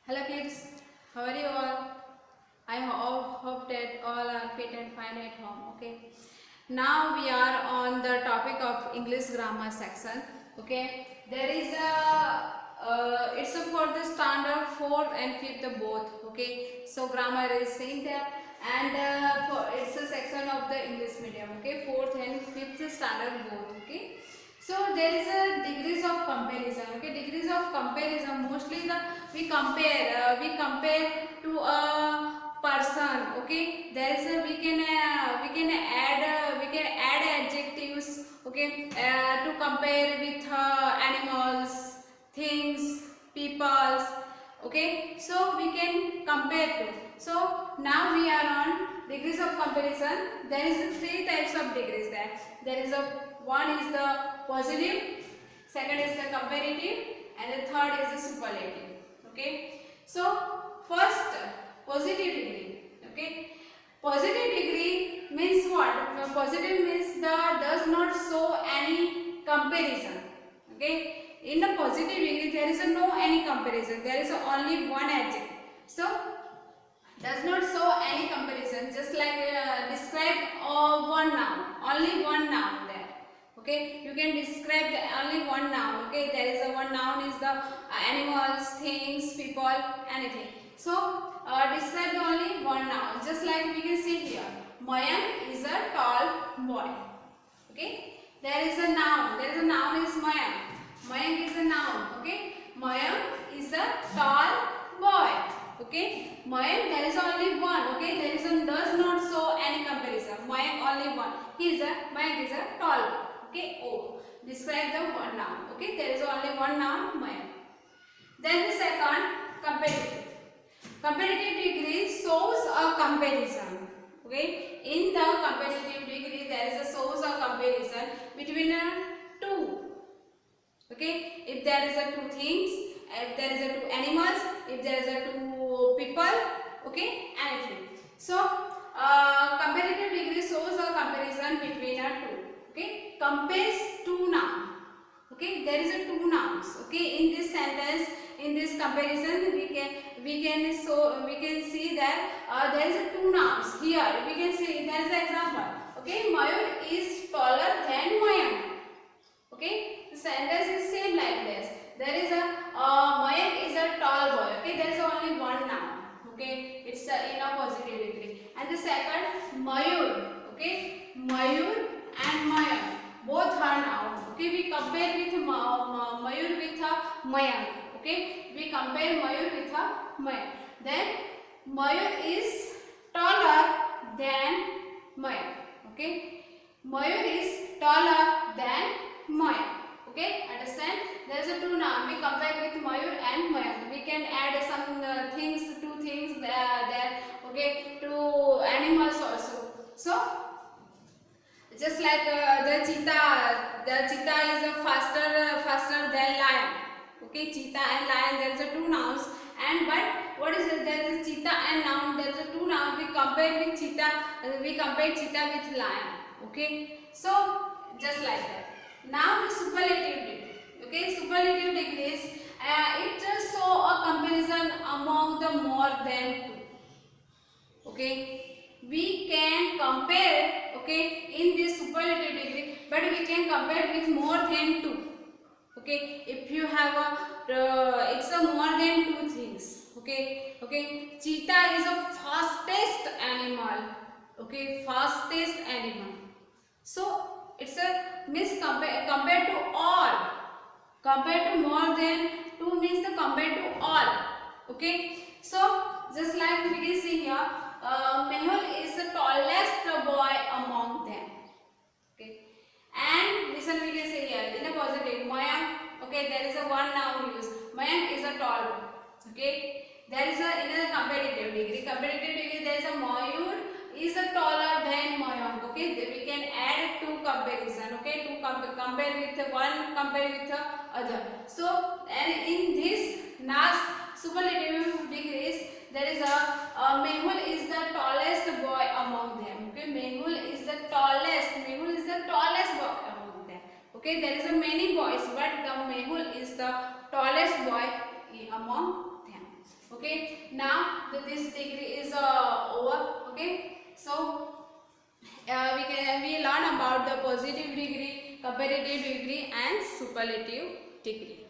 Hello kids, how are you all? I hope that all are fit and fine at home. Okay. Now we are on the topic of English grammar section. Okay. There is it's for the standard 4th and 5th both. Okay. So grammar is same there, and it's a section of the English medium. Okay. 4th and 5th standard both. Okay. So there is a degrees of comparison. Okay, degrees of comparison. Mostly we compare to a person. Okay, there is a we can add adjectives. Okay, to compare with animals, things, peoples. Okay, so we can compare to. So now we are on degrees of comparison. There is three types of degrees there. There is a one is the positive, second is the comparative, and the third is the superlative. Okay, so first, positive degree. Okay, positive degree means what? Positive means the does not show any comparison. Okay, in the positive degree there is no any comparison, there is only one adjective. So does not show any comparison, just like describe one noun, only one noun there. Okay, you can describe only one noun. Okay, there is a one noun is the animals, things, people, anything. So describe the only one noun, just like we can see here. Mayank is a tall boy. Okay, there is a noun is Mayank. Mayank is a noun. Okay, Mayank is a tall boy. Okay, Mayank, there is only one. Okay, there is does not show any comparison. Mayank only one. Mayank is a tall boy. Okay, oh, describe the one noun. Okay, there is only one noun, Mayank. Then the second, comparative. Comparative degree shows a comparison. Okay, in the comparative degree there is a shows a comparison between two. Okay, if there is a two things, if there is a two animals, if there is a two people, okay, anything. So comparative degree shows a comparison between two. Okay, compares two nouns. Okay, there is a two nouns. Okay, in this sentence, in this comparison, we can see that there is a two nouns here. We can see there is an example. Okay, Mayur is taller than Mayank. Okay, the sentence is same like this. There is a Mayank is a tall boy. Okay, there is only one noun. Okay, it's in a positive degree. And the second, Mayur. Okay, Mayur and Mayank both are nouns. Okay, we compare with Mayur with Mayank. Okay, we compare Mayur with Mayank. Then Mayur is taller than Mayank. Okay, Mayur is taller than Mayank. Okay, understand? There is a two noun. We compare with Mayur and Mayank. We can add some things, two things there. Okay, two animals also. So just like the cheetah is a faster than lion. Okay, cheetah and lion, there is a two nouns. And but what is it? There is cheetah and noun. There is a two noun. We compare with cheetah. We compare cheetah with lion. Okay, so just like that. Now the superlative degree. Okay, superlative degrees. It just show a comparison among the more than two. Okay, we can compare. Okay, in this superlative degree, but we can compare with more than two. Okay, if you have it's a more than two things. Okay, cheetah is a fastest animal. Okay, fastest animal. So it's a means compared to all. Compared to more than two means the compared to all. Okay, so just like we can see here, Mehul is the tallest boy among them. Okay, and listen, we can say here in a positive, Mayank. Okay, there is a one noun used. Mayank is a tall boy. Okay, there is a in a comparative degree. Comparative degree, there is a Mayur is a taller than Mayank. Okay, we can add two comparison. Okay, to compare with one, compare with the other. So, and in this last superlative degrees, there is a Mehul is the tallest boy among them. Okay, Mehul is the tallest. Mehul is the tallest boy among them. Okay, there is a many boys, but the Mehul is the tallest boy among them. Okay, now this degree is over. Okay, so we learn about the positive degree, comparative degree, and superlative degree.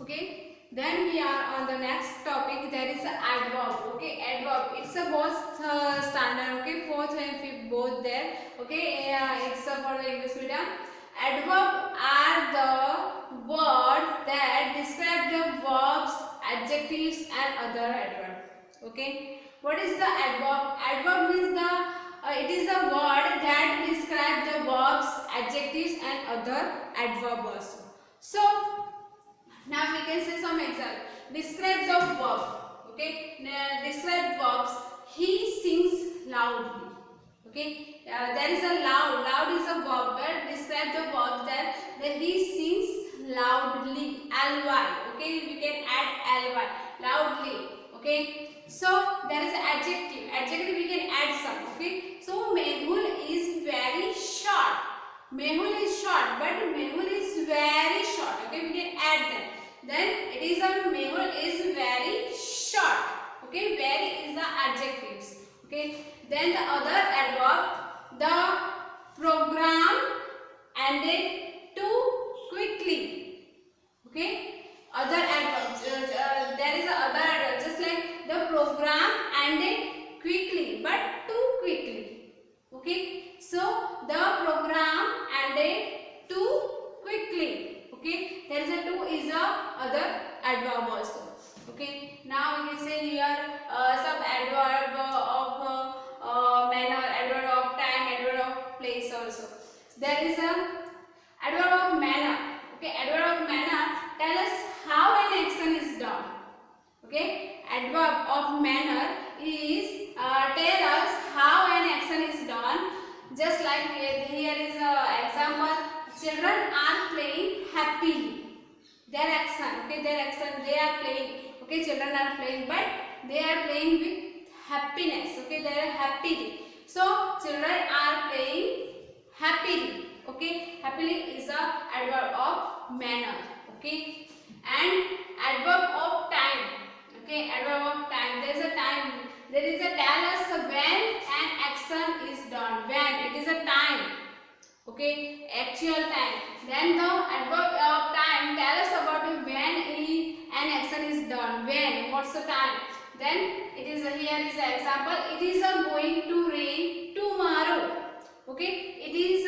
Okay, then we are on the next topic, that is adverb. Okay, adverb, it's a both standard. Okay, fourth and fifth both there. Okay, it's for the English medium. Adverb are the words that describe the verbs, adjectives, and other adverb. Okay, what is the adverb? Adverb means the it is a word that describe the verbs, adjectives, and other adverb also. So now we can say some example. Describe the verb. Okay. Describe verbs. He sings loudly. Okay. There is a loud. Loud is a verb. But describe the verb that he sings loudly. Ly. Okay. We can add ly. Loudly. Okay. So there is an adjective. Adjective we can add some. Okay. So Mehul is very short. Mehul is short, but Mehul is very short. Okay, we can add them. Then it is a Mehul is very short. Okay, very is the adjectives. Okay, then the other adverb, the program ended too quickly. Okay, other adverb. There is a other adverb, just like the program ended quickly, but too quickly. Okay, so the program ended too quickly. Okay, there is a too is a other adverb also. Okay, now we can say here some adverb of manner, adverb of time, adverb of place also. There is a adverb of manner. Okay, adverb of manner tell us how an action is done. Okay, adverb of manner is tell us how an action is done. Just like here is an example. Children are playing happily. Their action, okay, their action, they are playing. Okay, children are playing, but they are playing with happiness. Okay, they are happy. So children are playing happily. Okay, happily is a adverb of manner. Okay, and adverb of time. Okay, adverb of time. There is a time. There is a tell us when an action is done. When it is a time. Okay, actual time. Then the adverb of time tell us about when an action is done. When? What's the time? Then it is here is the example. It is going to rain tomorrow. Okay, it is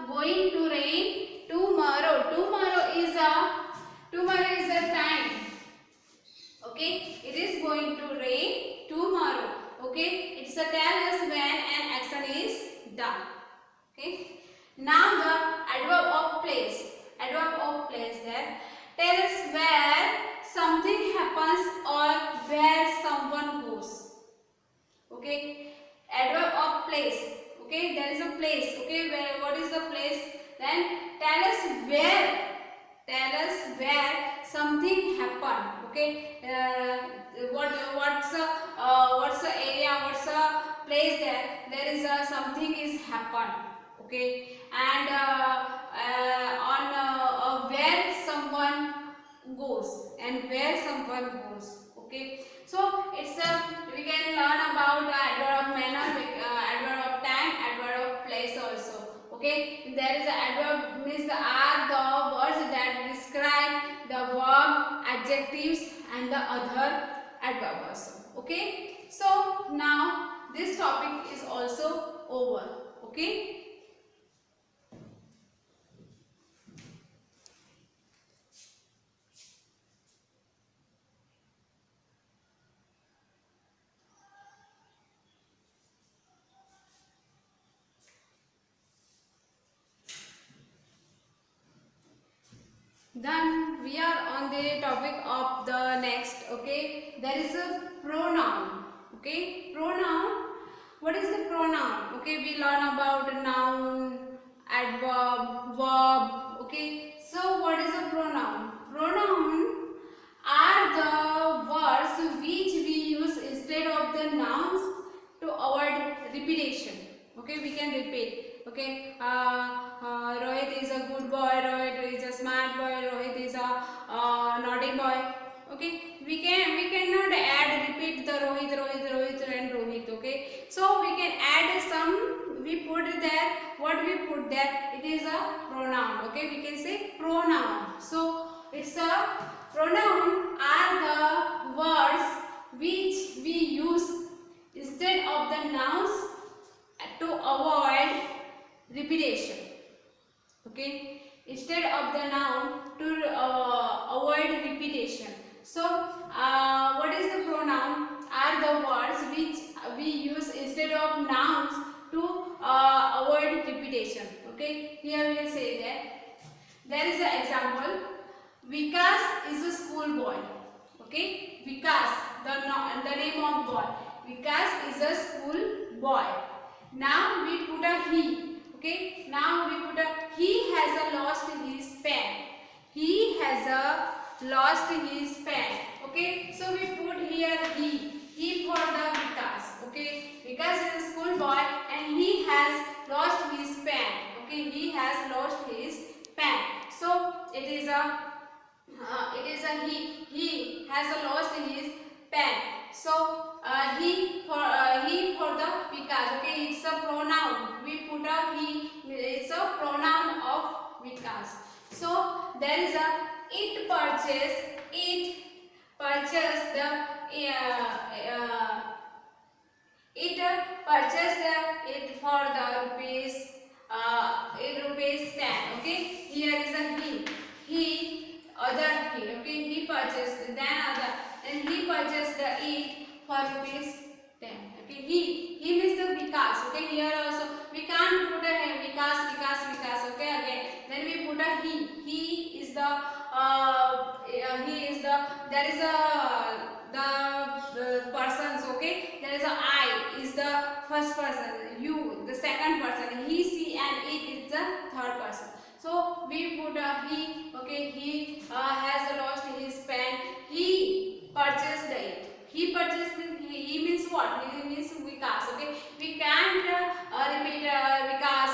going to rain tomorrow. Tomorrow is a time. Okay, it is going to rain tomorrow. Okay, it's a tell us when an action is done. Okay, now the adverb of place. Adverb of place there tell us where something happens or where someone goes. Okay, adverb of place. Okay, there is a place. Okay, where what is the place? Then tell us where. Tell us where something happened. Okay, what's the area? What's the place there? There is something is happened. Okay, and on where someone goes and where someone goes. Okay, so it's we can learn about adverb of manner, adverb of time, adverb of place also. Okay, there is a adverb means the are the words that describe the verb, adjectives, and the other adverb also. Okay, so now this topic is also over. Okay. Then we are on the topic of the next. Okay, there is a pronoun. Okay, pronoun. What is the pronoun? Okay, we learn about noun, adverb, verb. Okay, so what is a pronoun? Pronoun are the words which we use instead of the nouns Rohit is a naughty boy. Okay, we cannot add repeat the Rohit and Rohit. Okay, so we can add some, we put there, what we put there, it is a pronoun. Okay, we can say pronoun. So it's a pronoun are the words which we use instead of the nouns to avoid repetition. Okay, instead of the noun to avoid repetition. So what is the pronoun are the words which we use instead of nouns to avoid repetition. Okay, here we can say that there is an example. Vikas is a school boy. Okay, Vikas, the name of boy. Vikas is a school boy. Now we put a he. Okay, now we put a he has lost his pen. He has lost his pen. Okay, so we put here he for the Vikas. Okay, Vikas is a school boy and he has lost his pen. Okay, he has lost his pen. So it is a he has lost his pen. So he for the Vikas. Okay, it's a pronoun. We put a he. It's a pronoun of Vikas. So there is a it purchased the it for the rupees 10. Okay, here is a he other he. Okay, he purchased then other and he purchased the it for rupees 10. Okay, he means the Vikas. Okay, here also we can't put a Vikas. Okay, again then we put a he is the there is a the persons. Okay, there is a I is the first person, you the second person, he, she and it is the third person. So we put a he. Okay, he has lost his pen. He purchased it. He purchased it. He means what? He means Vikas. Okay, we can't repeat Vikas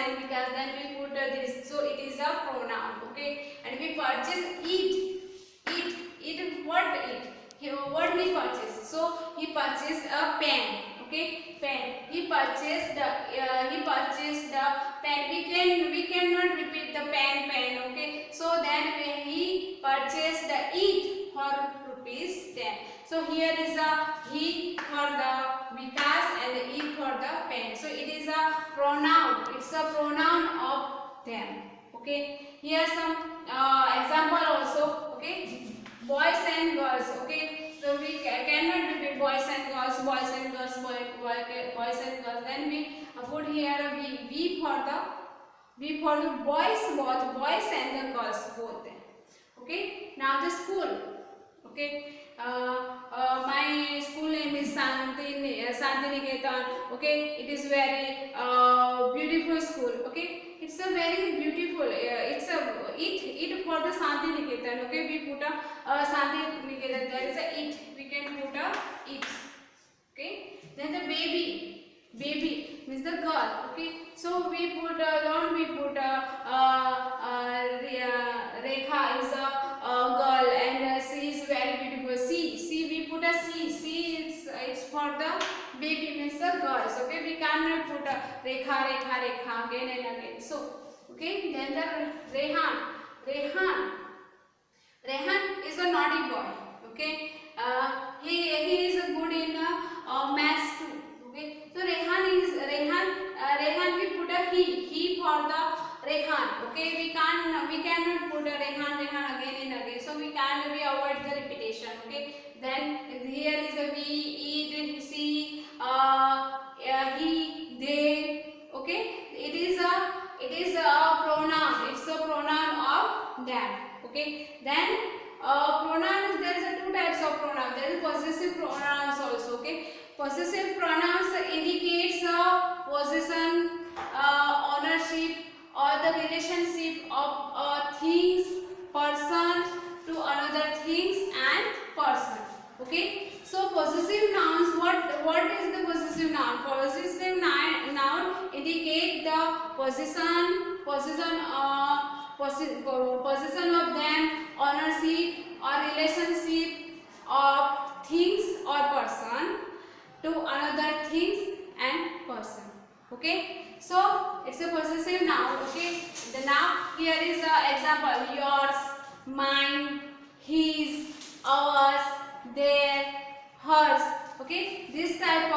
and Vikas. Then we put this. So it is a pronoun. Okay, and we purchase it. What it? What he purchased? So he purchased a pen. Okay, pen. He purchased the pen. We cannot repeat the pen. Okay, so then he purchased the it for rupees 10. So here is a he for the Vikas and the it for the pen. So it is a pronoun. It's a pronoun of them. Okay, here some example also. Okay, boys and girls. Okay, so we cannot repeat boys and girls, boys and girls. Then we put here a V for the boys, both boys and the girls both. Okay, now the school. Okay, my school name is Santiniketan. Okay, it is very beautiful school. Okay, it's a very beautiful. It's a it for the Santiniketan. Okay, we put a Santiniketan. There is a it. We can put a it. Okay, then the baby means the girl. Okay, so we put Rekha is a girl and she is very beautiful. C we put a C it's for the baby means the girls. Okay, we cannot put a Rekha again and again. So okay, then the Rehan is a naughty boy. Okay, he is good in maths too. Okay, so Rehan we put a he for the Rehan. Okay, we cannot put a Rehan again and again. So we avoid the repetition. Okay, then here is a we, eat, see, he, they. Okay, it is a pronoun. It's a pronoun of them. Okay, then pronouns, there is two types of pronouns. There is possessive pronouns also. Okay, possessive pronouns indicates possession, ownership, or the relationship of things, person to another things and person. Okay, so possessive nouns. What is the possessive noun? Possessive noun indicate the possession possession of them, ownership or relationship of things or person to another things and person. Okay, so it's a possessive noun. Okay, the noun here is a example: yours, mine, his, ours, their, hers. Okay, this type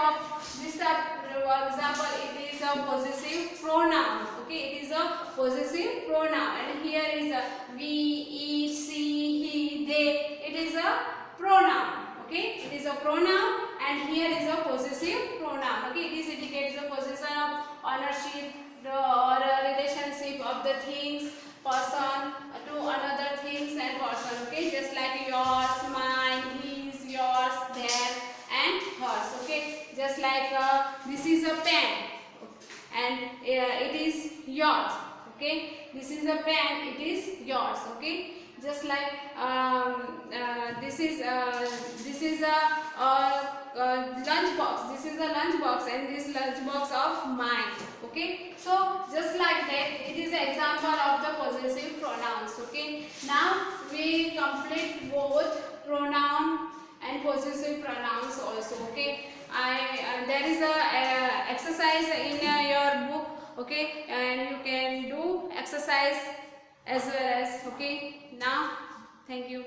example, it is a possessive pronoun. Okay, it is a possessive pronoun, and here is a we, each, she, he, they. It is a pronoun. Okay, it is a pronoun, and here is a possessive pronoun. Okay, this indicates the possession of ownership or a relationship of the things, person to another things and person. Okay, just like yours, mine, his, yours, their, and hers. Okay, just like this is a pen, and it is yours. Okay, this is a pen, it is yours. Okay, just like this is a lunch box. This is a lunch box, and this lunch box of mine. Okay, so just like that, it is an example of the possessive pronouns. Okay, now we complete both pronoun and possessive pronouns also. Okay, there is a exercise in your book. Okay, and you can do exercise as well as. Okay, now thank you.